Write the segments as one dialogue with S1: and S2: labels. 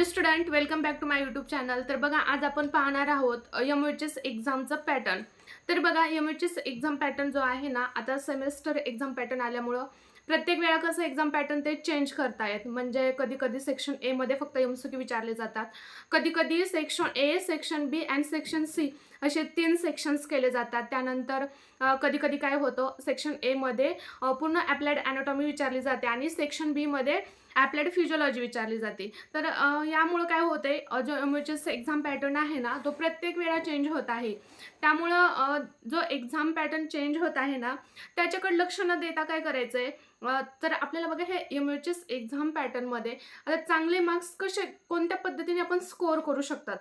S1: Hello student, welcome back to my YouTube channel. तर बघा, आज आपण पाहणार आहोत एमओएचएस एक्झामचा पॅटर्न. तर बघा, एमओएचएस एक्झाम पॅटर्न जो आहे ना, आता सेमेस्टर एक्झाम पॅटर्न आल्यामुळं प्रत्येक वेळा कसं एक्झाम पॅटर्न ते चेंज करतायत. म्हणजे कधी कधी सेक्शन ए मध्ये फक्त एमसीक्यू विचारले जातात, कधी कधी section A, section B and section C असे 3 सेक्शन्स केले जातात. त्यानंतर कधी कधी काय होतं, सेक्शन ए मध्ये पूर्ण ॲप्लाइड ॲनाटॉमी विचारली जाते आणि सेक्शन बी मध्ये ॲप्लाइड फिजिओलॉजी विचारली जाते. तर यामुळं काय होतंय, जो एमओएचएस एक्झाम पॅटर्न आहे ना, तो प्रत्येक वेळा चेंज होत आहे. त्यामुळं जो एक्झाम पॅटर्न चेंज होत आहे ना, त्याच्याकडे लक्ष न देता काय करायचंय, तर आपल्याला बघा, हे एमओएचएस एक्झाम पॅटर्नमध्ये आता चांगले मार्क्स कसे कोणत्या पद्धतीने आपण स्कोअर करू शकतात.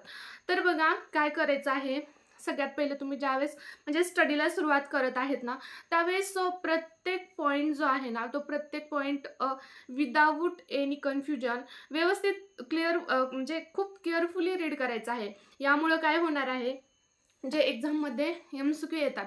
S1: तर बघा, काय करायचं आहे, सगळ्यात पहिले तुम्ही ज्यावेळेस म्हणजे स्टडीला सुरुवात करत आहेत ना, त्यावेळेस प्रत्येक पॉईंट जो आहे ना, तो प्रत्येक पॉईंट विदाऊट एनी कन्फ्युजन व्यवस्थित क्लिअर म्हणजे खूप केअरफुली रीड करायचं आहे. यामुळं काय होणार आहे, जे एक्झाममध्ये एमसीक्यू येतात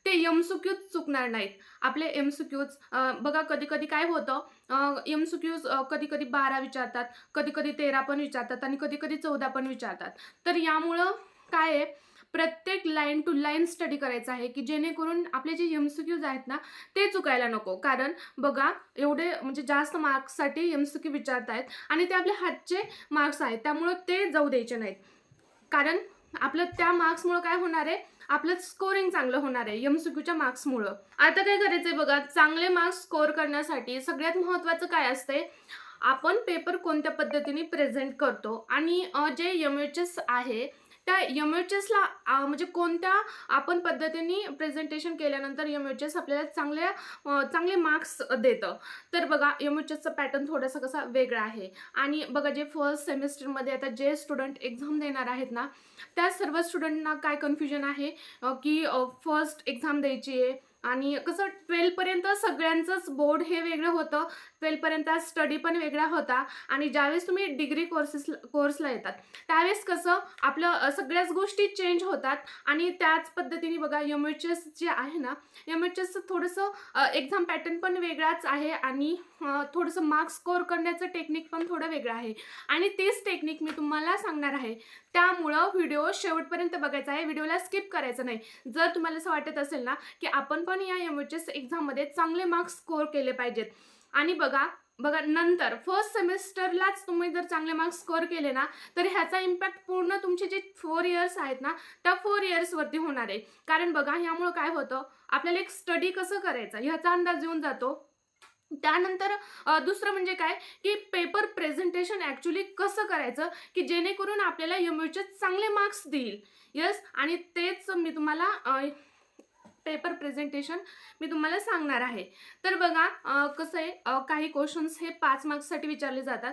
S1: ते एमसीक्यूज चुकणार नाहीत. आपले एमसीक्यूज बघा, कधी कधी काय होतं, एमसीक्यूज कधी कधी 12 विचारतात, कधी कधी 13 पण विचारतात आणि कधी कधी 14 पण विचारतात. तर यामुळं काय आहे, प्रत्येक लाईन टू लाईन स्टडी करायचं आहे, की जेणेकरून आपले जे एमसीक्यूज आहेत ना, ते चुकायला नको. कारण बघा, एवढे म्हणजे जास्त मार्क्ससाठी एमसीक्यू विचारतायत आणि ते आपल्या हातचे मार्क्स आहेत, त्यामुळं ते जाऊ द्यायचे नाहीत. कारण आपलं त्या मार्क्समुळं काय होणार आहे, आपलं स्कोरिंग चांगलं होणार आहे एमसीक्यूच्या मार्क्समुळं. आता काय करायचंय बघा, चांगले मार्क्स स्कोर करण्यासाठी सगळ्यात महत्त्वाचं काय असते, आपण पेपर कोणत्या पद्धतीने प्रेझेंट करतो आणि जे एमओएचएस आहे त्या एमओएचएसला म्हणजे कोणत्या आपण पद्धतीने प्रेझेंटेशन केल्यानंतर एमओएचएस आपल्याला चांगले मार्क्स देतं. तर बघा, एमओएचएसचा पॅटर्न थोडासा कसा वेगळा आहे. आणि बघा, जे फर्स्ट सेमिस्टरमध्ये आता जे स्टुडंट एक्झाम देणार आहेत ना, त्या सर्व स्टुडंटना काय कन्फ्युजन आहे, की फर्स्ट एक्झाम द्यायची आहे आणि कसं 12 पर्यंत सगळ्यांचंच बोर्ड हे वेगळं होतं. 12 पर्यंत स्टडी पण वेगळा होता आणि ज्यावेळेस तुम्ही डिग्री कोर्सला येतात त्यावेळेस कसं आपलं सगळ्याच गोष्टी चेंज होतात. आणि त्याच पद्धतीने बघा, एमओएचएस जे आहे ना, एमओएचएसचं थोडंसं एक्झाम पॅटर्न पण वेगळाच आहे आणि थोडंसं मार्क्स स्कोअर करण्याचं टेक्निक पण थोडं वेगळं आहे आणि तेच टेक्निक मी तुम्हाला सांगणार आहे. त्यामुळं व्हिडिओ शेवटपर्यंत बघायचा आहे, व्हिडिओला स्किप करायचं नाही. जर तुम्हाला असं वाटत असेल ना, की आपण पण या एमओएचएस एक्झाममध्ये चांगले मार्क्स स्कोअर केले पाहिजेत आणि बघा बघा नंतर फर्स्ट सेमिस्टरलाच तुम्ही जर चांगले मार्क्स स्कोअर केले ना, तर ह्याचा इम्पॅक्ट पूर्ण तुमचे जे 4 इयर्स आहेत ना, त्या 4 इयर्सवरती होणार आहे. कारण बघा, ह्यामुळं काय होतं, आपल्याला एक स्टडी कसं करायचं ह्याचा अंदाज येऊन जातो. त्यानंतर दुसरं म्हणजे काय, की पेपर प्रेझेंटेशन ॲक्च्युली कसं करायचं, की जेणेकरून आपल्याला एमओएचएस चांगले मार्क्स देईल. येस, आणि तेच मी तुम्हाला पेपर प्रेझेंटेशन मी तुम्हाला सांगणार आहे. तर बघा, कसं आहे, काही क्वेश्चन्स हे 5 मार्क्ससाठी विचारले जातात,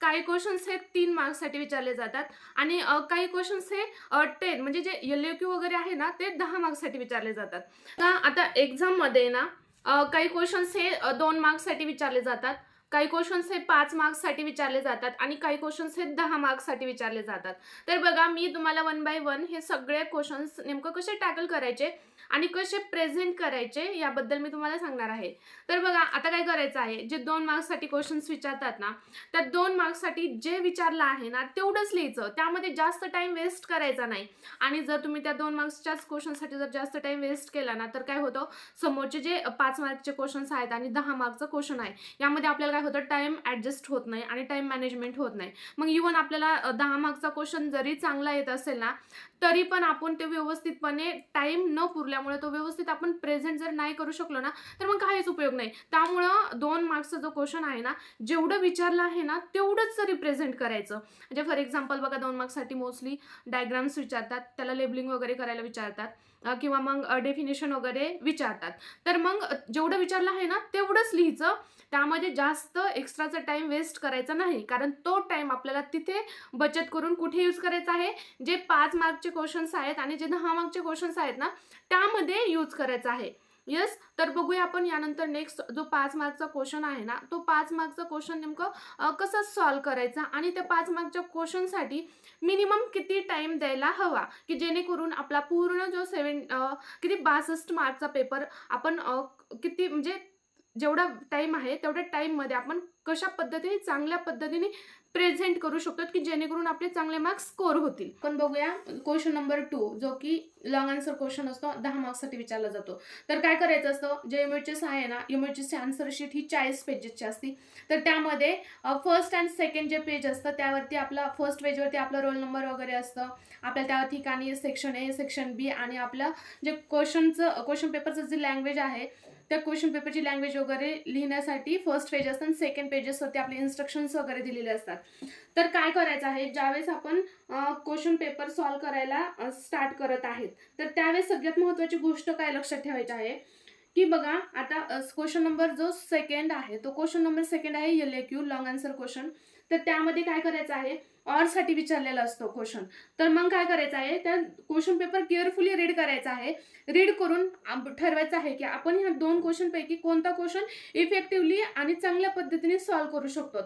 S1: काही क्वेश्चन्स हे 3 मार्क्ससाठी विचारले जातात आणि काही क्वेश्चन्स हे 10 म्हणजे जे एलक्यू वगैरे आहे ना, ते 10 मार्क्ससाठी विचारले जातात. आता एक्झाममध्ये ना, काही क्वेश्चन्स हे 2 मार्क्ससाठी विचारले जातात, काही क्वेश्चन्स हे 5 मार्क्ससाठी विचारले जातात आणि काही क्वेश्चन्स हे 10 मार्क्ससाठी विचारले जातात. तर बघा, मी तुम्हाला 1 बाय 1 हे सगळे क्वेश्चन्स नेमकं कसे टॅकल करायचे आणि कसे प्रेझेंट करायचे याबद्दल मी तुम्हाला सांगणार आहे. तर बघा, आता काय करायचं आहे, जे 2 मार्क्ससाठी क्वेश्चन्स विचारतात ना, त्या 2 मार्क्ससाठी जे विचारलं आहे ना, तेवढंच लिहायचं. त्यामध्ये जास्त टाईम वेस्ट करायचा नाही. आणि जर तुम्ही त्या 2 मार्क्सच्याच क्वेश्चनसाठी जर जास्त टाईम वेस्ट केला ना, तर काय होतं, समोरचे जे 5 मार्कचे क्वेश्चन्स आहेत आणि 10 मार्कचं क्वेश्चन आहे, यामध्ये आपल्याला काय होतं, टाईम ॲडजस्ट होत नाही आणि टाईम मॅनेजमेंट होत नाही. मग इव्हन आपल्याला 10 मार्कचा क्वेश्चन जरी चांगला येत असेल ना, तरी पण आपण ते व्यवस्थितपणे टाईम न पुरल्यामुळे तो व्यवस्थित आपण प्रेझेंट जर नाही करू शकलो ना, तर मग काहीच उपयोग नाही. त्यामुळं 2 मार्क्सचा जो क्वेश्चन आहे ना, जेवढं विचारलं आहे ना, तेवढंच रिप्रेझेंट करायचं. म्हणजे फॉर एक्झाम्पल बघा, 2 मार्क्ससाठी मोस्टली डायग्राम्स विचारतात, त्याला लेबलिंग वगैरे करायला विचारतात, किंवा मग डेफिनेशन वगैरे विचारतात. तर मग जेवढं विचारलं आहे ना, तेवढंच लिहायचं. त्यामध्ये जास्त एक्स्ट्राचा टाईम वेस्ट करायचा नाही, कारण तो टाईम आपल्याला तिथे बचत करून कुठे यूज करायचा आहे, जे 5 मार्कचे क्वेश्चन्स आहेत आणि जे 10 मार्कचे क्वेश्चन्स आहेत ना, त्यामध्ये यूज करायचा आहे. येस, तर बघूया आपण यानंतर नेक्स्ट जो 5 मार्कचा क्वेश्चन आहे ना, तो 5 मार्कचा क्वेश्चन नेमकं कसं सॉल्व करायचा आणि त्या 5 मार्कच्या क्वेश्चनसाठी मिनिमम किती टाईम द्यायला हवा, की जेणेकरून आपला पूर्ण जो 62 मार्कचा पेपर आपण किती म्हणजे जेवढा टाईम आहे तेवढ्या टाईममध्ये आपण कशा पद्धतीने चांगल्या पद्धतीने प्रेझेंट करू शकतो की जेणेकरून आपले चांगले मार्क्स स्कोर होतील. पण बघूया क्वेश्चन नंबर 2 जो की लॉंग आन्सर क्वेश्चन असतो, 10 मार्क्ससाठी विचारला जातो. तर काय करायचं असतं, जे एमएचएस आहे ना, एमएचएसची आन्सर शीट ही 40 पेजेसची असते. तर त्यामध्ये फर्स्ट अँड सेकंड जे पेज असतं त्यावरती आपला फर्स्ट पेजवरती आपला रोल नंबर वगैरे असतं. आपल्या त्या ठिकाणी सेक्शन ए, सेक्शन बी आणि आपलं जे क्वेश्चन पेपरचं जे लँग्वेज आहे त्या क्वेश्चन पेपरची लँग्वेज वगैरे लिहिण्यासाठी फर्स्ट पेज असतं आणि सेकंड पेजेसवरती आपले इन्स्ट्रक्शन्स वगैरे दिलेले असतात. तर काय करायचं आहे, ज्यावेळेस आपण क्वेश्चन पेपर सॉल्व करायला स्टार्ट करत आहेत तर त्यावेळेस सगळ्यात महत्त्वाची गोष्ट काय लक्षात ठेवायची आहे की बघा आता क्वेश्चन नंबर जो सेकंड आहे तो क्वेश्चन नंबर सेकंड आहे LAQ लॉंग आन्सर क्वेश्चन. तर त्यामध्ये काय करायचं आहे, ऑर साठी विचारलेला असतो क्वेश्चन. तर मग काय करायचं आहे, त्या क्वेश्चन पेपर केअरफुली रीड करायचा आहे. रीड करून ठरवायचं आहे की आपण ह्या 2 क्वेश्चन पैकी कोणता क्वेश्चन इफेक्टिव्हली आणि चांगल्या पद्धतीने सॉल्व करू शकतो.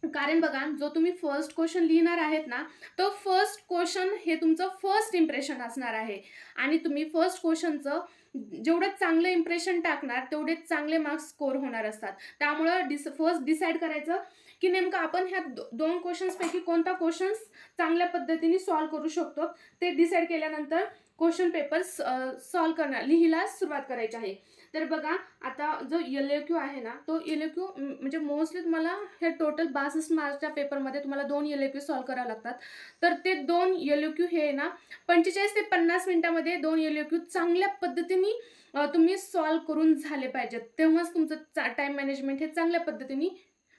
S1: कारण बघा जो तुम्ही फर्स्ट क्वेश्चन लिहिणार आहेत ना, तो फर्स्ट क्वेश्चन हे तुमचं फर्स्ट इम्प्रेशन असणार आहे आणि तुम्ही फर्स्ट क्वेश्चनचं जेवढं चांगलं इम्प्रेशन टाकणार तेवढे चांगले मार्क्स स्कोर होणार असतात. त्यामुळं फर्स्ट डिसाईड करायचं की नेमकं आपण ह्या 2 क्वेश्चन्सपैकी कोणता क्वेश्चन्स चांगल्या पद्धतीने सॉल्व करू शकतो. ते डिसाईड केल्यानंतर क्वेश्चन पेपर लिहिला सुरुवात करायची आहे. तर बघा आता जो LAQ आहे ना, तो LAQ म्हणजे मोस्टली तुम्हाला हे टोटल 62 मार्क्सच्या पेपरमध्ये तुम्हाला 2 LAQ सॉल्व करावे लागतात. तर ते 2 LAQ हे ना 45 ते 50 मिनिटामध्ये 2 LAQ चांगल्या पद्धतीने तुम्ही सॉल्व करून झाले पाहिजेत. तेव्हाच तुमचं टाइम मॅनेजमेंट हे चांगल्या पद्धतीने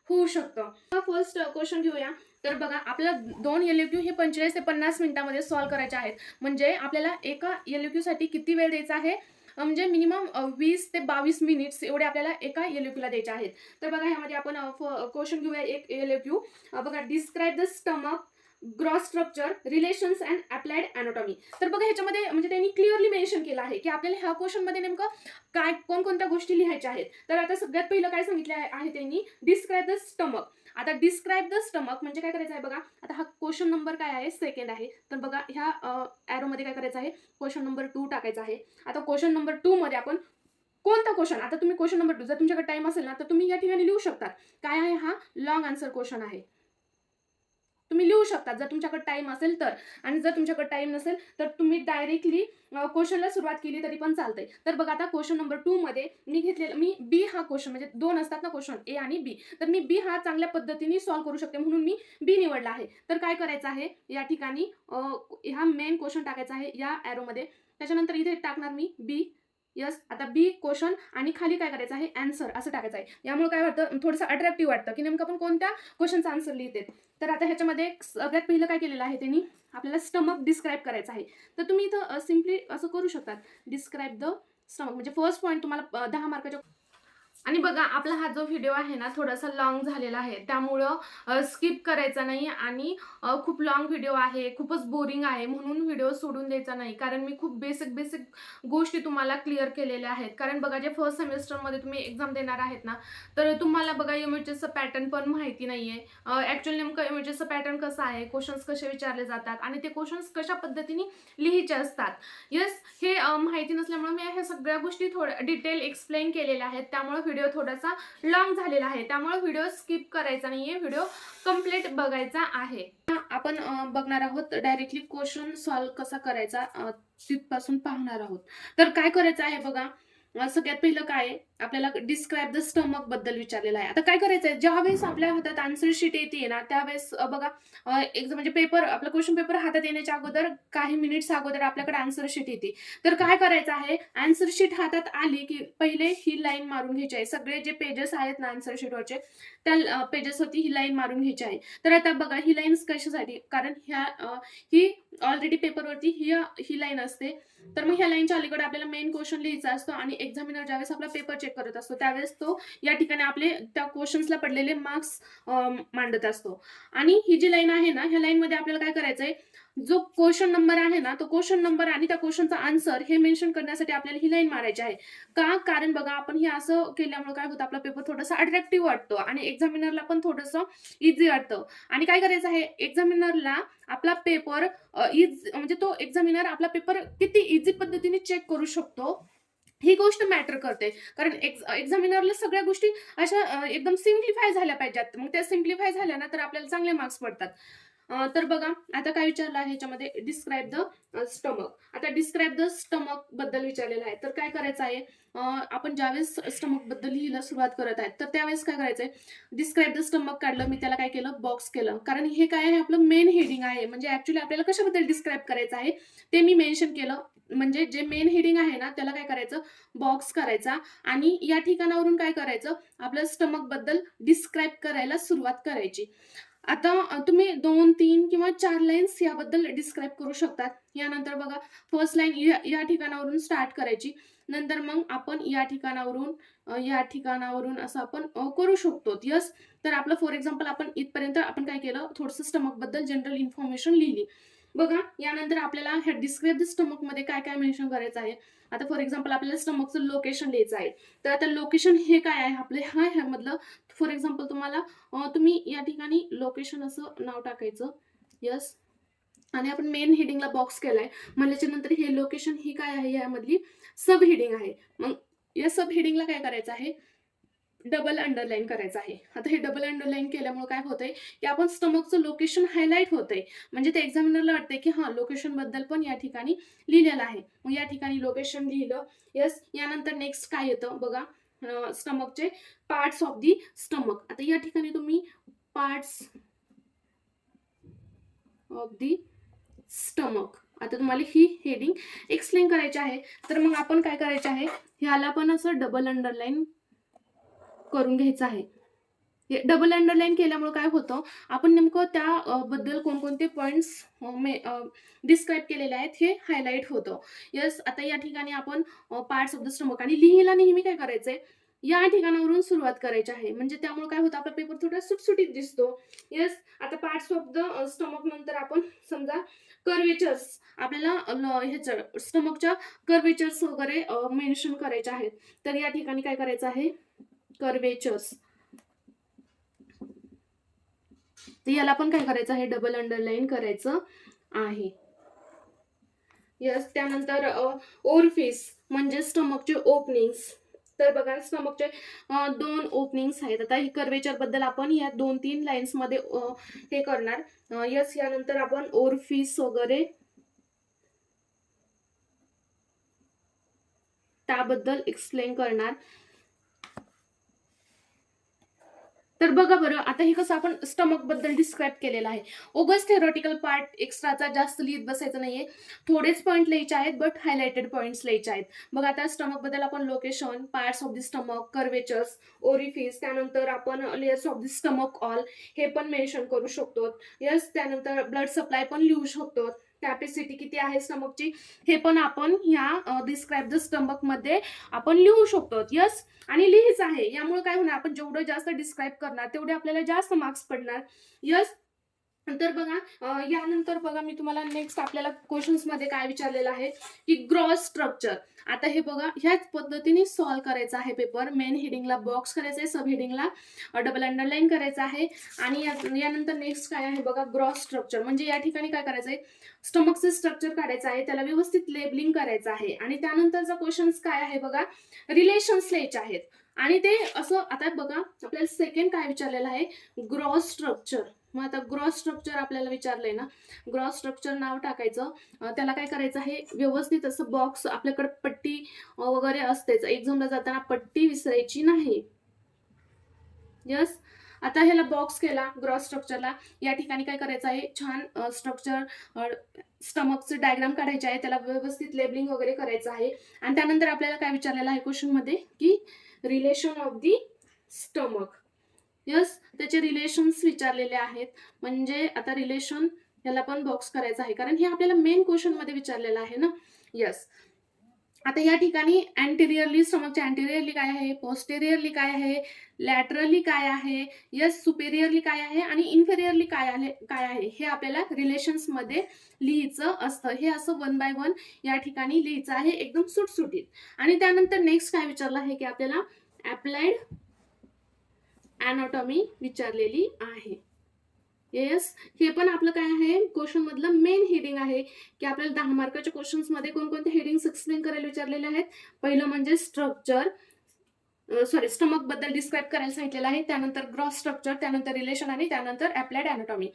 S1: होऊ शकतं. फर्स्ट क्वेश्चन घेऊया. तर बघा आपल्याला 2 LAQ हे 45 ते 50 मिनिटामध्ये सॉल्व करायचे आहेत. म्हणजे आपल्याला एका LAQ साठी किती वेळ द्यायचा आहे, म्हणजे मिनिमम 20 ते 22 मिनिट्स एवढे आपल्याला एका LAQ ला द्यायचे आहेत. तर बघा ह्यामध्ये आपण क्वेश्चन घेऊया एक LAQ. बघा describe the stomach gross structure relations and applied anatomy. तर बघा ह्याच्यामध्ये म्हणजे त्यांनी क्लिअरली मेन्शन केलं आहे की आपल्याला ह्या क्वेश्चनमध्ये नेमकं काय कोणकोणत्या गोष्टी लिहायच्या आहेत. तर आता सगळ्यात पहिलं काय सांगितलं आहे त्यांनी, डिस्क्राईब द स्टमक. आता डिस्क्राईब द स्टमक म्हणजे काय करायचं आहे बघा, आता हा क्वेश्चन नंबर काय आहे, सेकंड आहे. तर बघा ह्या ॲरोमध्ये काय करायचं आहे, क्वेश्चन नंबर 2 टाकायचा आहे. आता क्वेश्चन नंबर 2 मध्ये आपण कोणता क्वेश्चन, आता तुम्ही क्वेश्चन नंबर 2 जर तुमच्याकडे टाइम असेल ना तर तुम्ही या ठिकाणी लिहू शकता. काय आहे, हा लॉंग आन्सर क्वेश्चन आहे. तुम्ही लिहू शकता जर तुमच्याकडे टाइम असेल तर. आणि जर तुमच्याकडे टाइम नसेल तर तुम्ही डायरेक्टली क्वेश्चनला सुरुवात केली तरी पण चालतंय. तर बघा आता क्वेश्चन नंबर 2 मध्ये मी बी हा क्वेश्चन म्हणजे 2 असतात ना क्वेश्चन ए आणि बी, तर मी बी हा चांगल्या पद्धतीने सॉल्व करू शकते म्हणून मी बी निवडला आहे. तर काय करायचं आहे, या ठिकाणी हा मेन क्वेश्चन टाकायचा आहे या ॲरोमध्ये. त्याच्यानंतर इथे टाकणार मी बी. यस, आता बी क्वेश्चन आणि खाली काय करायचं आहे, आन्सर असं टाकायचं आहे. यामुळे काय वाटतं, थोडंसं अट्रॅक्टिव्ह वाटतं की नेमकं आपण कोणत्या क्वेश्चनचा आन्सर लिहिते. तर आता ह्याच्यामध्ये सगळ्यात पहिलं काय केलेलं आहे त्यांनी, आपल्याला स्टमक डिस्क्राईब करायचं आहे. तर तुम्ही इथं सिम्पली असं करू शकता, डिस्क्राईब द स्टमक म्हणजे फर्स्ट पॉईंट तुम्हाला 10 मार्काच्या. आणि बघा आपला हा जो व्हिडिओ आहे ना थोडासा लॉंग झालेला आहे, त्यामुळं स्किप करायचा नाही आणि खूप लॉंग व्हिडिओ आहे, खूपच बोरिंग आहे म्हणून व्हिडिओ सोडून द्यायचा नाही. कारण मी खूप बेसिक गोष्टी तुम्हाला क्लिअर केलेल्या आहेत. कारण बघा जे फर्स्ट सेमिस्टरमध्ये तुम्ही एक्झाम देणार आहेत ना, तर तुम्हाला बघा एमएचएसचं पॅटर्न पण माहिती नाही आहे. ॲक्च्युअली नेमकं एमएचएसचं पॅटर्न कसं आहे, क्वेश्चन्स कसे विचारले जातात आणि ते क्वेश्चन्स कशा पद्धतीने लिहायचे असतात. येस, हे माहिती नसल्यामुळे मी ह्या सगळ्या गोष्टी थोड्या डिटेल एक्सप्लेन केलेल्या आहेत. त्यामुळे व्हिडिओ थोडासा लॉंग झालेला आहे. त्यामुळे व्हिडिओ स्किप करायचा नाहीये, व्हिडिओ कंप्लीट बघायचा आहे. आपण बघणार आहोत डायरेक्टली क्वेश्चन सॉल्व कसा करायचा, तिथपासून पाहणार आहोत. तर काय करायचं आहे बघा, सगळ्यात पहिलं काय आहे, आपल्याला डिस्क्राईब द स्टमक बद्दल विचारलेलं आहे. आता काय करायचं आहे, ज्यावेळेस आपल्या हातात आन्सर शीट येते ना त्यावेळेस बघा एक म्हणजे पेपर आपला क्वेश्चन पेपर हातात येण्याच्या अगोदर काही मिनिट्स अगोदर आपल्याकडे आन्सर शीट येते. तर काय करायचं आहे, आन्सर शीट हातात आली की पहिले ही लाईन मारून घ्यायची आहे. सगळे जे पेजेस आहेत ना आन्सर शीटवरचे त्या पेजेसवरती ही लाईन मारून घ्यायची आहे. तर आता बघा ही लाईन्स कशासाठी, कारण ही ऑलरेडी पेपरवरती ही लाईन असते. तर मग ह्या लाईनच्या अलीकडे आपल्याला मेन क्वेश्चन लिहायचा असतो आणि एक्झामिनर ज्यावेळेस आपला पेपर चेक करत असतो त्यावेळेस तो या ठिकाणी आपले त्या क्वेश्चन्सला पडलेले मार्क्स मांडत असतो. आणि ही जी लाईन आहे ना, ह्या लाईनमध्ये आपल्याला काय करायचंय, जो क्वेश्चन नंबर आहे ना तो क्वेश्चन नंबर आणि त्या क्वेश्चनचा आन्सर हे मेन्शन करण्यासाठी आपल्याला ही लाईन मारायची आहे. का, कारण बघा आपण हे असं केल्यामुळे काय होतं, आपला पेपर थोडासा अट्रॅक्टिव्ह वाटतो आणि एक्झामिनरला पण थोडंसं इझी वाटतं. आणि काय करायचं आहे, एक्झामिनरला आपला पेपर म्हणजे तो एक्झामिनर आपला पेपर किती इझी पद्धतीने चेक करू शकतो ही गोष्ट मॅटर करते. कारण एक्झामिनरला सगळ्या गोष्टी अशा एकदम सिम्प्लिफाय झाल्या पाहिजेत. मग त्या सिम्प्लिफाय झाल्या ना, तर आपल्याला चांगले मार्क्स पडतात. तर बघा आता काय विचारलं आहे ह्याच्यामध्ये, डिस्क्राईब द स्टमक. आता डिस्क्राईब द स्टमक बद्दल विचारलेलं आहे. तर काय करायचं आहे, आपण ज्यावेळेस स्टमक बद्दल लिहायला सुरुवात करत आहेत, तर त्यावेळेस काय करायचंय, डिस्क्राईब द स्टमक काढलं, मी त्याला काय केलं, बॉक्स केलं. कारण हे काय आहे, आपलं मेन हेडिंग आहे. म्हणजे ऍक्च्युली आपल्याला कशाबद्दल डिस्क्राईब करायचं आहे ते मी मेन्शन केलं. म्हणजे जे मेन हेडिंग आहे ना, त्याला काय करायचं, बॉक्स करायचा आणि या ठिकाणावरून काय करायचं, आपल्या स्टमक बद्दल डिस्क्राईब करायला सुरुवात करायची. आता तुम्ही 2, 3 किंवा 4 लाईन्स याबद्दल डिस्क्राईब करू शकतात. यानंतर बघा, फर्स्ट लाईन या ठिकाणावरून स्टार्ट करायची. नंतर मग आपण या ठिकाणावरून असं आपण करू शकतो. यस. तर आपलं फॉर एक्झाम्पल आपण इथपर्यंत आपण काय केलं, थोडंसं स्टमक बद्दल जनरल इन्फॉर्मेशन लिहिली. बघा, यानंतर आपल्याला ह्या डिस्क्राईब द स्टमक मध्ये काय काय मेन्शन करायचं आहे. आता फॉर एक्झाम्पल आपल्याला स्टमकचं लोकेशन लिहायचं आहे. तर आता लोकेशन हे काय आहे, आपले ह्यामधलं फॉर एक्झाम्पल तुम्ही या ठिकाणी लोकेशन असं नाव टाकायचं. यस. आणि आपण मेन हेडिंगला बॉक्स केलाय म्हणल्याच्या नंतर हे लोकेशन ही काय आहे, यामधली सब हेडिंग आहे. मग या सब हेडिंगला काय करायचं आहे, डबल अंडरलाईन करायचं आहे. आता हे डबल अंडरलाईन केल्यामुळे काय होतंय, की आपण स्टमकचं लोकेशन हायलाईट होतंय. म्हणजे ते एक्झामिनरला वाटतंय की हा, लोकेशन बद्दल पण या ठिकाणी लिहिलेलं आहे. मग या ठिकाणी लोकेशन लिहिलं. यस. यानंतर नेक्स्ट काय येतं बघा, स्टमकचे पार्ट्स ऑफ दी स्टमक. आता या ठिकाणी तुम्ही पार्ट्स ऑफ दी स्टमक, आता तुम्हाला ही हेडिंग एक्सप्लेन करायची आहे. तर मग आपण काय करायचे आहे, ह्याला पण असं डबल अंडरलाईन करून घ्यायचं आहे. डबल अंडरलाईन केल्यामुळे काय होतं, आपण नेमकं त्या बद्दल कोणकोणते पॉइंट्स डिस्क्राईब केलेले आहेत हे हायलाईट होतं. यस. आता या ठिकाणी आपण पार्ट्स ऑफ द स्टमक आणि लिहायला नेहमी काय करायचंय, या ठिकाणावरून सुरुवात करायची आहे. म्हणजे त्यामुळे काय होतं, आपला पेपर थोडा सुटसुटीत दिसतो. यस. आता पार्ट्स ऑफ द स्टमक नंतर आपण समजा कर्वेचर्स, आपल्याला ह्याच्या स्टमकच्या कर्वेचर्स वगैरे मेन्शन करायचे आहेत. तर या ठिकाणी काय करायचं आहे, कर्वेचर्स. तर याला पण काय करायचं आहे, डबल अंडरलाईन करायचं आहे. यस. त्यानंतर ओरफिस म्हणजे स्टमकचे ओपनिंग्स. तर बघा, स्टमकचे 2 ओपनिंग्स आहेत. आता ही कर्वेचर बद्दल आपण या 2-3 लाईन्स मध्ये हे करणार. यस. यानंतर आपण ओरफिस वगैरे त्याबद्दल एक्सप्लेन करणार. तर बघा बरं, आता हे कसं आपण स्टमक बद्दल डिस्क्राईब केलेलं आहे. उगाच थेरॉटिकल पार्ट एक्स्ट्राचा जास्त लिहित बसायचं नाहीये. थोडेच पॉईंट लिहायचे आहेत, बट हायलाइटेड पॉईंट्स लिहायचे आहेत. बघा, आता स्टमक बद्दल आपण location, parts of the stomach, curvatures, orifice, त्यानंतर आपण layers of the stomach all हे पण मेन्शन करू शकतो. यस. त्यानंतर ब्लड सप्लाय पण लिहू शकतो. कॅपॅसिटी किती आहे स्टमकची हे पण आपण ह्या डिस्क्राईब द स्टमक मध्ये आपण लिहू शकतो. यस. आणि लिहायचं आहे. यामुळे काय होणार, आपण जेवढं जास्त डिस्क्राईब करणार तेवढे आपल्याला जास्त मार्क्स पडणार. यस. तर बघा, यानंतर बघा, मी तुम्हाला नेक्स्ट आपल्याला क्वेश्चन्स मध्ये काय विचारलेलं आहे, की ग्रॉस स्ट्रक्चर. आता हे बघा, ह्याच पद्धतीने सॉल्व्ह करायचा आहे पेपर. मेन हेडिंगला बॉक्स करायचा आहे, सब हेडिंगला डबल अंडरलाईन करायचं आहे. आणि यानंतर नेक्स्ट काय आहे बघा, ग्रॉस स्ट्रक्चर. म्हणजे या ठिकाणी काय करायचं आहे, स्टमकचं स्ट्रक्चर काढायचं आहे, त्याला व्यवस्थित लेबलिंग करायचं आहे. आणि त्यानंतरचा क्वेश्चन्स काय आहे बघा, रिलेशन्स लिहायचे आहेत. आणि ते असं, आता बघा आपल्याला सेकंड काय विचारलेलं आहे, ग्रॉस स्ट्रक्चर. मग आता ग्रॉस स्ट्रक्चर आपल्याला विचारलंय ना, ग्रॉस स्ट्रक्चर नाव टाकायचं. त्याला काय करायचं आहे, व्यवस्थित असं बॉक्स, आपल्याकडे पट्टी वगैरे असतेच, एक्झामला जाताना पट्टी विसरायची नाही. यस. आता ह्याला बॉक्स केला ग्रॉस स्ट्रक्चरला. या ठिकाणी काय करायचं आहे, छान स्ट्रक्चर स्टमकचं डायग्राम काढायचे आहे, त्याला व्यवस्थित लेबलिंग वगैरे करायचं आहे. आणि त्यानंतर आपल्याला काय विचारलेलं आहे क्वेश्चन मध्ये, की relation of the stomach. Yes. त्याचे रिलेशन्स विचारलेले आहेत. म्हणजे आता रिलेशन, याला पण बॉक्स करायचा आहे, कारण हे आपल्याला मेन क्वेश्चन मध्ये विचारलेलं आहे ना. यस. आता या ठिकाणी अँटेरियरली, स्टमकच्या अँटेरियरली काय आहे, पोस्टेरियरली काय आहे, लॅटरली काय आहे, यस, सुपेरियरली काय आहे आणि इन्फेरियरली काय आहे हे आपल्याला रिलेशन्स मध्ये लिहायचं असतं. हे असं 1 बाय 1 या ठिकाणी लिहायचं आहे, एकदम सुटसुटीत. आणि त्यानंतर नेक्स्ट काय विचारलं आहे, की आपल्याला अप्लाइड अॅनाटॉमी विचारलेली आहे. येस, हे पण आपलं काय आहे, क्वेश्चन मधलं मेन हेडिंग आहे की आपल्याला 10 मार्काच्या क्वेश्चन्स मध्ये कोणकोणते हेडिंग्स एक्सप्लेन करायला विचारलेले आहेत. पहिलं म्हणजे स्ट्रक्चर, स्टमक बद्दल डिस्क्राईब करायला सांगितलेलं आहे, त्यानंतर ग्रॉस स्ट्रक्चर, त्यानंतर रिलेशन आणि त्यानंतर अप्लाइड अॅनाटॉमी.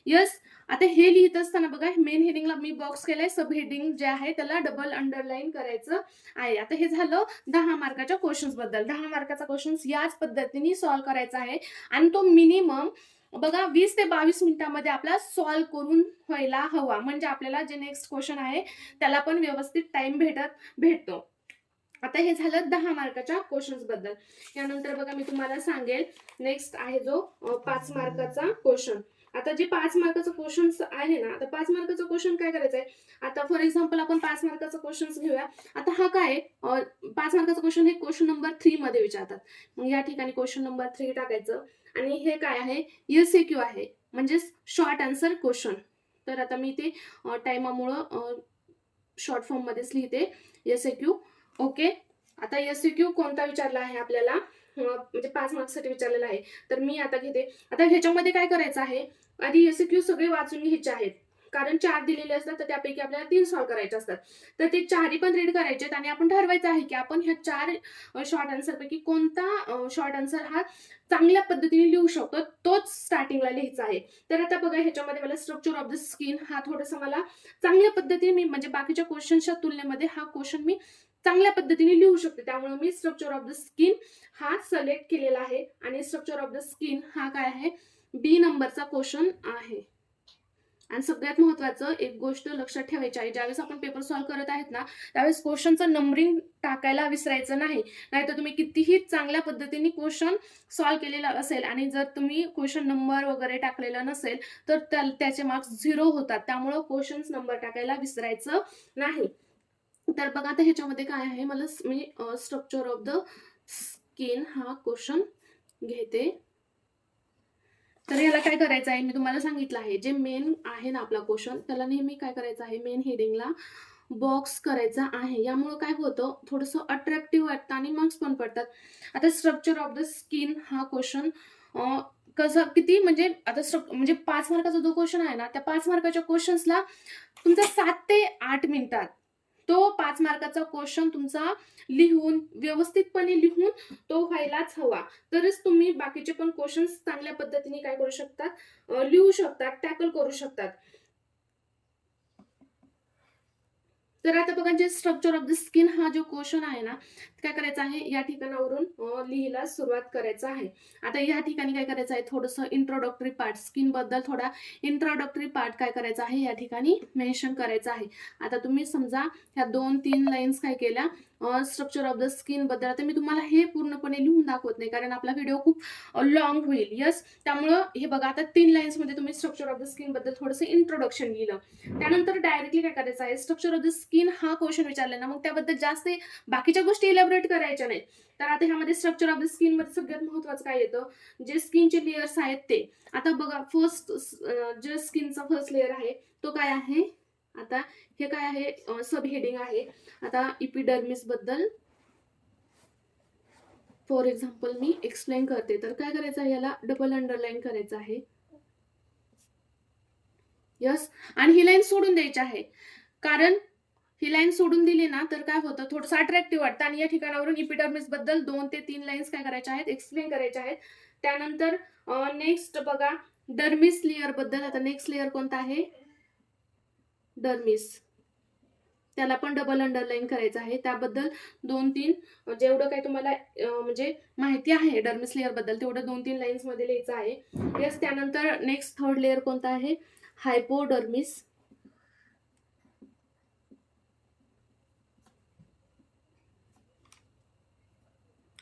S1: यस, आता हे लिहित असताना बघा मेन हेडिंगला मी बॉक्स केलाय, सब हेडिंग जे आहे त्याला डबल अंडरलाईन करायचं आहे. आता हे झालं 10 मार्काच्या क्वेश्चन्स बद्दल. 10 मार्काचा क्वेश्चन्स याच पद्धतीने सॉल्व्ह करायचा आहे आणि तो मिनिमम बघा 20 ते 22 मिनिटांमध्ये आपला सॉल्व्ह करून व्हायला हवा, म्हणजे आपल्याला जे नेक्स्ट क्वेश्चन आहे त्याला पण व्यवस्थित टाइम भेटतो. आता हे झालं 10 मार्काच्या क्वेश्चन्स बद्दल. यानंतर बघा मी तुम्हाला सांगेल नेक्स्ट आहे जो 5 मार्काचा क्वेश्चन. आता जे 5 मार्काचं क्वेश्चन आहे ना, आता 5 मार्काचं क्वेश्चन काय करायचं आहे, आता फॉर एक्झाम्पल आपण 5 मार्काचा क्वेश्चन घेऊया. आता हा काय 5 मार्काचा क्वेश्चन हे क्वेश्चन नंबर 3 मध्ये विचारतात. मग या ठिकाणी क्वेश्चन नंबर 3 टाकायचं आणि हे काय आहे, एसएक्यू आहे, म्हणजे शॉर्ट आन्सर क्वेश्चन. तर आता मी ते टाइमामुळं शॉर्ट फॉर्म मध्येच लिहिते, एसएक्यू. ओके, आता एसक्यू कोणता विचारला आहे आपल्याला, म्हणजे 5 मार्क्ससाठी विचारलेला आहे. तर मी आता घेते. आता ह्याच्यामध्ये काय करायचं आहे, आधी एसक्यू सगळे वाचून घ्यायचे आहेत, कारण 4 दिलेले असतात तर त्यापैकी आपल्याला 3 सॉल्व्ह करायचे असतात. तर ते 4ही पण रीड करायचे आणि आपण ठरवायचं आहे की आपण ह्या 4 शॉर्ट आन्सर पैकी कोणता शॉर्ट आन्सर हा चांगल्या पद्धतीने लिहू शकतो, तोच स्टार्टिंगला लिहायचा आहे. तर आता बघा ह्याच्यामध्ये मला स्ट्रक्चर ऑफ द स्किन हा थोडासा मला चांगल्या पद्धतीने मी म्हणजे बाकीच्या क्वेश्चनच्या तुलनेमध्ये हा क्वेश्चन मी चांगल्या पद्धतीने लिहू शकते, त्यामुळे मी स्ट्रक्चर ऑफ द स्किन हा सिलेक्ट केलेला आहे. आणि स्ट्रक्चर ऑफ द स्किन हा काय आहे, बी नंबरचा क्वेश्चन आहे. आणि सगळ्यात महत्वाचं एक गोष्ट लक्षात ठेवायची आहे, ज्यावेळेस आपण पेपर सॉल्व्ह करत आहेत ना, त्यावेळेस क्वेश्चनचं नंबरिंग टाकायला विसरायचं नाही. नाहीतर तुम्ही कितीही चांगल्या पद्धतीने क्वेश्चन सॉल्व्ह केलेला असेल आणि जर तुम्ही क्वेश्चन नंबर वगैरे टाकलेला नसेल तर त्याचे मार्क्स 0 होतात. त्यामुळे क्वेश्चन नंबर टाकायला विसरायचं नाही. तर बघा आता ह्याच्यामध्ये काय आहे, मला मी स्ट्रक्चर ऑफ द स्किन हा क्वेश्चन घेते. तर याला काय करायचं आहे, मी तुम्हाला सांगितलं आहे, जे मेन आहे ना आपला क्वेश्चन त्याला नेहमी काय करायचं आहे, मेन हेडिंगला बॉक्स करायचा आहे. यामुळे काय होतं, थोडंसं अट्रॅक्टिव्ह वाटतं आणि मार्क्स पण पडतात. आता स्ट्रक्चर ऑफ द स्किन हा क्वेश्चन कसं किती म्हणजे आता म्हणजे 5 मार्काचा जो क्वेश्चन आहे ना, त्या 5 मार्काच्या क्वेश्चन्सला तुमचा 7 ते 8 मिनिटात तो 5 मार्काचा क्वेश्चन तुमचा लिहून व्यवस्थितपणे लिहून तो व्हायलाच हवा. तरच तुम्ही बाकीचे पण क्वेश्चन्स चांगल्या पद्धतीने काय करू शकतात, लिहू शकतात, टॅकल करू शकतात. तर आता बघा जे स्ट्रक्चर ऑफ द स्किन हा जो क्वेश्चन आहे ना, काय करायचं आहे, या ठिकाणावरून लिहायला सुरुवात करायचं आहे. आता या ठिकाणी काय करायचं आहे, थोडंसं इंट्रोडक्टरी पार्ट, स्किन बद्दल थोडा इंट्रोडक्टरी पार्ट काय करायचा आहे या ठिकाणी मेन्शन करायचा आहे. आता तुम्ही समजा ह्या 2-3 लाईन्स काय केल्या स्ट्रक्चर ऑफ द स्किन बद्दल. आता मी तुम्हाला हे पूर्णपणे लिहून दाखवत नाही, कारण आपला व्हिडिओ खूप लॉंग होईल. यस, त्यामुळं हे बघा आता 3 लाईन्स मध्ये तुम्ही स्ट्रक्चर ऑफ द स्किन बद्दल थोडंसं इंट्रोडक्शन लिहिलं. त्यानंतर डायरेक्टली काय करायचं आहे, स्ट्रक्चर ऑफ द स्किन हा क्वेश्चन विचारला ना, मग त्याबद्दल जास्त बाकीच्या गोष्टी इलॅबोरेट करायच्या नाहीत. तर आता ह्यामध्ये स्ट्रक्चर ऑफ द स्किन मध्ये सगळ्यात महत्वाचं काय येतं, जे स्किनचे लेयर्स आहेत ते. आता बघा फर्स्ट जे स्किनचा फर्स्ट लेयर आहे तो काय आहे, आता हे काय आहे, सब हेडिंग आहे. आता इपिडर्मिस बद्दल फॉर एक्झाम्पल मी एक्सप्लेन करते. तर काय करायचं आहे, याला डबल अंडरलाईन करायचं आहे. यस, आणि ही लाईन सोडून द्यायची आहे, कारण ही लाईन सोडून दिली ना तर काय होतं, थोडंसं अट्रॅक्टिव्ह वाटतं. आणि या ठिकाणावरून इपिडर्मिस बद्दल 2 ते 3 लाईन्स काय करायच्या आहेत, एक्सप्लेन करायच्या आहेत. त्यानंतर नेक्स्ट बघा डर्मिस लेयर बद्दल. आता नेक्स्ट लेयर कोणता आहे, डर्मिस, त्याला पण डबल अंडरलाईन करायचं आहे. त्याबद्दल 2-3 जेवढं काही तुम्हाला म्हणजे माहिती आहे डर्मिस लेयर बद्दल तेवढं 2-3 लाईन्स मध्ये लिहायचं आहे. यस, त्यानंतर नेक्स्ट थर्ड लेयर कोणता आहे, हायपोडर्मिस.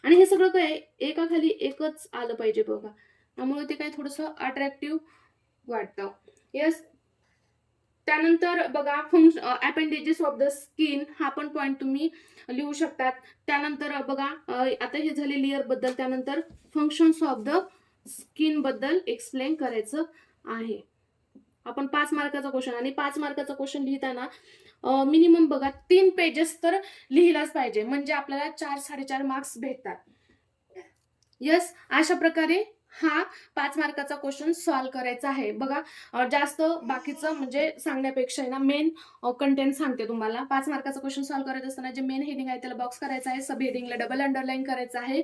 S1: आणि हे सगळं काय एकाखाली एकच आलं पाहिजे बघा, त्यामुळे ते काय थोडंसं अट्रॅक्टिव्ह वाटतं. यस, त्यानंतर बघा अपेंडेजेस ऑफ द स्किन हा पण पॉइंट तुम्ही लिहू शकतात. त्यानंतर बघा आता हे झाले लेअर बद्दल. त्यानंतर फंक्शन्स ऑफ द स्किन बद्दल एक्सप्लेन करायचं आहे. आपण 5 मार्काचा क्वेश्चन, आणि 5 मार्काचा क्वेश्चन लिहिताना मिनिमम बघा 3 पेजेस तर लिहिलाच पाहिजे, म्हणजे आपल्याला 4-4.5 मार्क्स भेटतात. यस, अशा प्रकारे हा 5 मार्काचा क्वेश्चन सॉल्व्ह करायचा आहे. बघा जास्त बाकीचं म्हणजे सांगण्यापेक्षा आहे ना मेन कंटेंट सांगते तुम्हाला. 5 मार्काचा क्वेश्चन सॉल्व्ह करायचं असताना जे मेन हेडिंग आहे त्याला बॉक्स करायचा आहे, सब हेडिंगला डबल अंडरलाईन करायचं आहे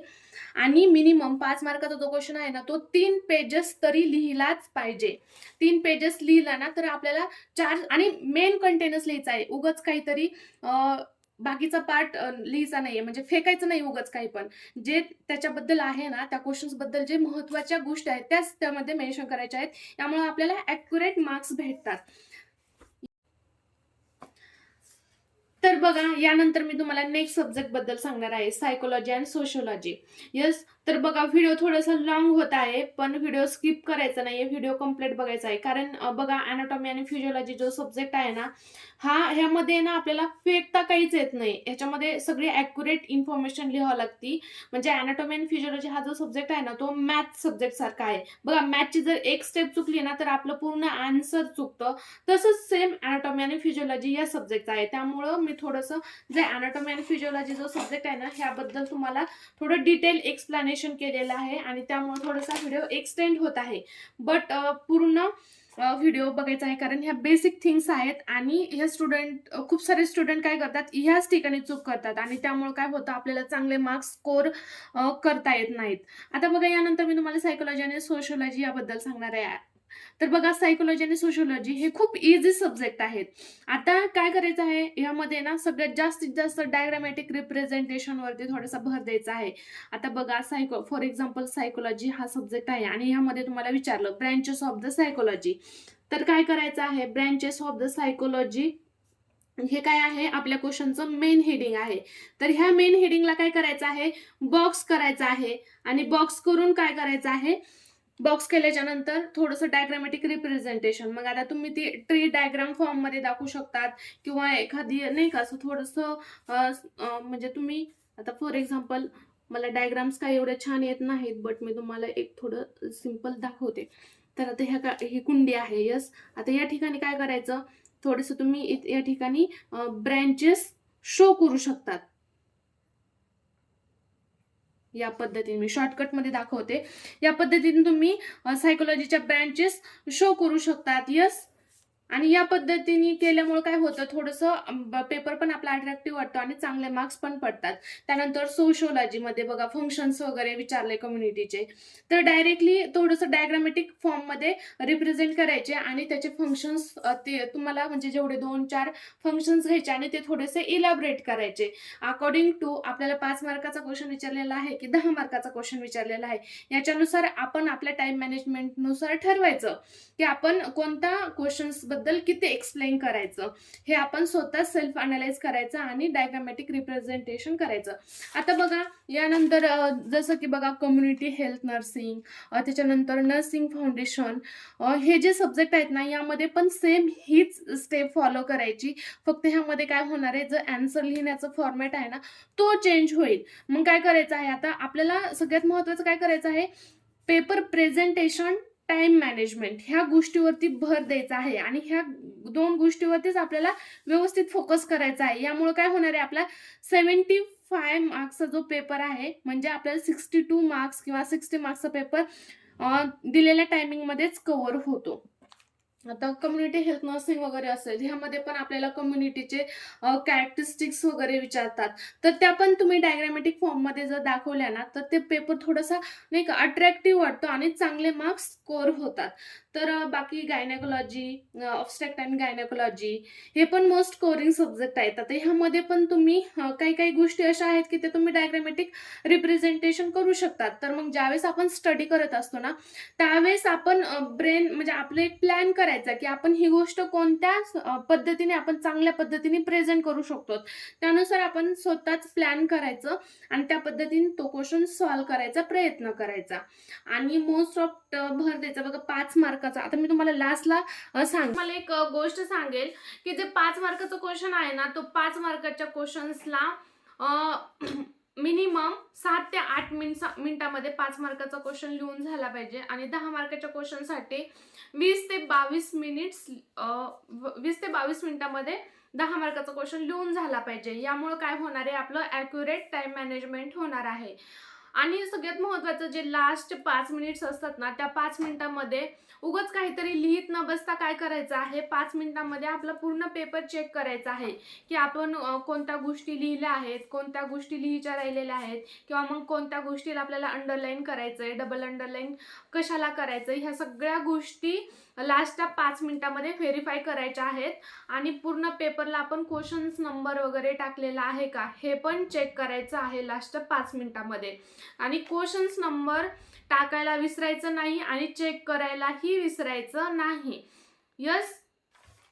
S1: आणि मिनिमम 5 मार्काचा जो क्वेश्चन आहे ना तो 3 पेजेस तरी लिहिलाच पाहिजे. 3 पेजेस लिहिला ना तर आपल्याला 4 आणि मेन कंटेंटच लिहायचा आहे. उगाच काहीतरी बाकीचा पार्ट लिहायचा नाहीये, म्हणजे फेकायचं नाही उगाच काही पण. जे त्याच्याबद्दल आहे ना, त्या क्वेश्चन्स बद्दल जे महत्त्वाच्या गोष्टी आहेत त्याच त्यामध्ये मेन्शन करायच्या आहेत. त्यामुळे आपल्याला ॲक्युरेट मार्क्स भेटतात. तर बघा यानंतर मी तुम्हाला नेक्स्ट सब्जेक्ट बद्दल सांगणार आहे, सायकोलॉजी अँड सोशिओलॉजी. येस, तर बघा व्हिडिओ थोडासा लॉंग होत आहे, पण व्हिडिओ स्किप करायचा नाहीये, व्हिडिओ कंप्लीट बघायचा आहे. कारण बघा अॅनाटॉमी आणि फिजिओलॉजी जो सब्जेक्ट आहे ना, ह्यामध्ये ना आपल्याला फेकता काहीच येत नाही. ह्याच्यामध्ये सगळी ॲक्युरेट इन्फॉर्मेशन लिहावं लागती. म्हणजे अॅनाटॉमी आणि फिजिओलॉजी हा जो सब्जेक्ट आहे ना, तो मॅथ सब्जेक्ट सारखा आहे. बघा मॅथची जर एक स्टेप चुकली ना, तर आपलं पूर्ण आन्सर चुकतं. तसंच सेम अॅनाटॉमी आणि फिजिओलॉजी या सब्जेक्ट आहे. त्यामुळं मी थोडंसं जे अॅनाटॉमी आणि फिजिओलॉजी जो सब्जेक्ट आहे ना, ह्याबद्दल तुम्हाला थोडं डिटेल एक्सप्लेनेशन केलेलं आहे आणि त्यामुळे थोडासा व्हिडिओ एक्सटेंड होत आहे. बट पूर्ण व्हिडिओ बघायचा आहे, कारण ह्या बेसिक थिंग्स आहेत आणि ह्या खूप सारे स्टुडंट काय करतात, ह्याच ठिकाणी चूक करतात आणि त्यामुळे काय होतं आपल्याला चांगले मार्क्स स्कोर करता येत नाहीत. आता बघा यानंतर मी तुम्हाला सायकोलॉजी आणि सोशिओलॉजी याबद्दल सांगणार आहे. तर बघा सायकोलॉजी आणि सोशिओलॉजी हे खूप इझी सब्जेक्ट आहेत. आता काय करायचं आहे यामध्ये ना सगळ्यात जास्तीत जास्त डायग्रामॅटिक रिप्रेझेंटेशन वरती थोडासा भर द्यायचा आहे. आता बघा फॉर एक्झाम्पल सायकोलॉजी हा सब्जेक्ट आहे आणि ह्यामध्ये तुम्हाला विचारलं ब्रँचेस ऑफ द सायकोलॉजी. तर काय करायचं आहे, ब्रँचेस ऑफ द सायकोलॉजी हे काय आहे आपल्या क्वेश्चनचं मेन हेडिंग आहे. तर ह्या मेन हेडिंगला काय करायचं आहे, बॉक्स करायचा आहे आणि बॉक्स करून काय करायचं आहे, बॉक्स केल्याच्या नंतर थोडंसं डायग्रामॅटिक रिप्रेझेंटेशन. मग आता तुम्ही ती ट्री डायग्राम फॉर्म मध्ये दाखवू शकतात किंवा एखादी नाही का असं थोडंसं म्हणजे तुम्ही आता फॉर एक्झाम्पल मला डायग्राम्स काही एवढे छान येत नाहीत, बट मी तुम्हाला एक थोडं सिंपल दाखवते. तर आता ही कुंडी आहे. यस, आता या ठिकाणी काय करायचं, थोडंसं तुम्ही या ठिकाणी ब्रँचेस शो करू शकतात. या पद्धतीने मी शॉर्टकटमध्ये दाखवते. या पद्धतीने तुम्ही सायकोलॉजीच्या ब्रँचेस शो करू शकतात. यस, आणि या पद्धतीने केल्यामुळे काय होतं, थोडंसं पेपर पण आपला अट्रॅक्टिव्ह वाटतो आणि चांगले मार्क्स पण पडतात. त्यानंतर सोशिओलॉजीमध्ये बघा फंक्शन्स वगैरे विचारले कम्युनिटीचे, तर डायरेक्टली थोडंसं डायग्रामॅटिक फॉर्ममध्ये रिप्रेझेंट करायचे आणि त्याचे फंक्शन्स ते तुम्हाला म्हणजे जेवढे 2-4 फंक्शन्स घ्यायचे आणि ते थोडेसे इलॅबरेट करायचे. अकॉर्डिंग टू आपल्याला 5 मार्काचा क्वेश्चन विचारलेला आहे की 10 मार्काचा क्वेश्चन विचारलेला आहे, याच्यानुसार आपण आपल्या टाइम मॅनेजमेंटनुसार ठरवायचं की आपण कोणत्या क्वेश्चन्स बद्दल किती एक्सप्लेन करायचं. हे आपण स्वतः सेल्फ अनालाइज करायचं आणि डायग्रामॅटिक रिप्रेझेंटेशन करायचं. आता बघा यानंतर जसं की बघा कम्युनिटी हेल्थ नर्सिंग, त्याच्यानंतर नर्सिंग फाउंडेशन, हे जे सब्जेक्ट आहेत ना यामध्ये पण सेम हीच स्टेप फॉलो करायची. फक्त ह्यामध्ये काय होणार आहे, जर आन्सर लिहिण्याचं फॉर्मॅट आहे ना तो चेंज होईल. मग काय करायचं आहे, आता आपल्याला सगळ्यात महत्त्वाचं काय करायचं आहे, पेपर प्रेझेंटेशन, टाइम मॅनेजमेंट ह्या गोष्टीवरती भर द्यायचा आहे आणि ह्या 2 गोष्टीवरतीच आपल्याला व्यवस्थित फोकस करायचा आहे. यामुळे काय होणार आहे, आपला 75 मार्क्सचा जो पेपर आहे म्हणजे आपल्याला 62 मार्क्स किंवा 60 मार्क्सचा पेपर दिलेल्या टायमिंगमध्येच कव्हर होतो. आता कम्युनिटी हेल्थ नर्सिंग वगैरे असेल ह्यामध्ये पण आपल्याला कम्युनिटीचे कॅरेक्टरिस्टिक्स वगैरे विचारतात. तर त्या पण तुम्ही डायग्रामॅटिक फॉर्ममध्ये जर दाखवल्या ना तर ते पेपर थोडासा नाही का अट्रॅक्टिव्ह वाटतो आणि चांगले मार्क्स स्कोर होतात. तर बाकी गायनेकोलॉजी, ऑब्स्ट्रॅक्ट अँड गायनेकोलॉजी हे पण मोस्ट स्कोरिंग सब्जेक्ट आहेत. आता ह्यामध्ये पण तुम्ही काही काही गोष्टी अशा आहेत की ते तुम्ही डायग्रामॅटिक रिप्रेझेंटेशन करू शकतात. तर मग ज्यावेळेस आपण स्टडी करत असतो ना त्यावेळेस आपण ब्रेन म्हणजे आपलं एक प्लॅन करायचा की आपण ही गोष्ट कोणत्या पद्धतीने आपण चांगल्या पद्धतीने प्रेझेंट करू शकतो. त्यानुसार आपण स्वतःच प्लॅन करायचं आणि त्या पद्धतीने तो क्वेश्चन सॉल्व्ह करायचा प्रयत्न करायचा आणि मोस्ट ऑफ भर द्यायचा. बघा 5 मार्काचा, आता मी तुम्हाला लास्टला मला एक गोष्ट सांगेल की जे 5 मार्काचा क्वेश्चन आहे ना तो 5 मार्काच्या क्वेश्चन्सला मिनिमम 7 ते 8 मिनिटामध्ये 5 मार्काचा क्वेश्चन लिहून झाला पाहिजे आणि 10 मार्काच्या क्वेश्चनसाठी 20 ते 22 मिनिटामध्ये 10 मार्काचा क्वेश्चन लिहून झाला पाहिजे. यामुळे काय होणार आहे, आपलं ॲक्युरेट टाइम मॅनेजमेंट होणार आहे. आणि सगळ्यात महत्त्वाचं जे लास्ट 5 मिनिट्स असतात ना, त्या 5 मिनिटांमध्ये उगाच काहीतरी लिहित न बसता काय करायचं आहे, 5 मिनिटांमध्ये आपला पूर्ण पेपर चेक करायचा आहे, की आपण कोणत्या गोष्टी लिहिल्या आहेत, कोणत्या गोष्टी लिहायच्या राहिलेल्या आहेत किंवा मग कोणत्या गोष्टीला आपल्याला अंडरलाईन करायचं आहे, डबल अंडरलाईन कशाला करायचं आहे, ह्या सगळ्या गोष्टी लास्टच्या 5 मिनिटांमध्ये व्हेरीफाय करायच्या आहेत. आणि पूर्ण पेपरला आपण क्वेश्चन्स नंबर वगैरे टाकलेला आहे का हे पण चेक करायचं आहे लास्टच्या 5 मिनिटांमध्ये. आणि क्वेश्चन्स नंबर टाकायला विसरायचं नाही आणि चेक करायलाही विसरायचं नाही. यस.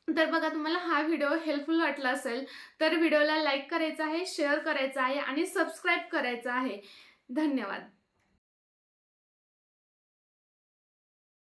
S1: तर बघा, तुम्हाला हा व्हिडिओ हेल्पफुल वाटला असेल तर व्हिडिओला लाईक करायचा आहे, शेअर करायचा आहे आणि सबस्क्राईब करायचं आहे. धन्यवाद.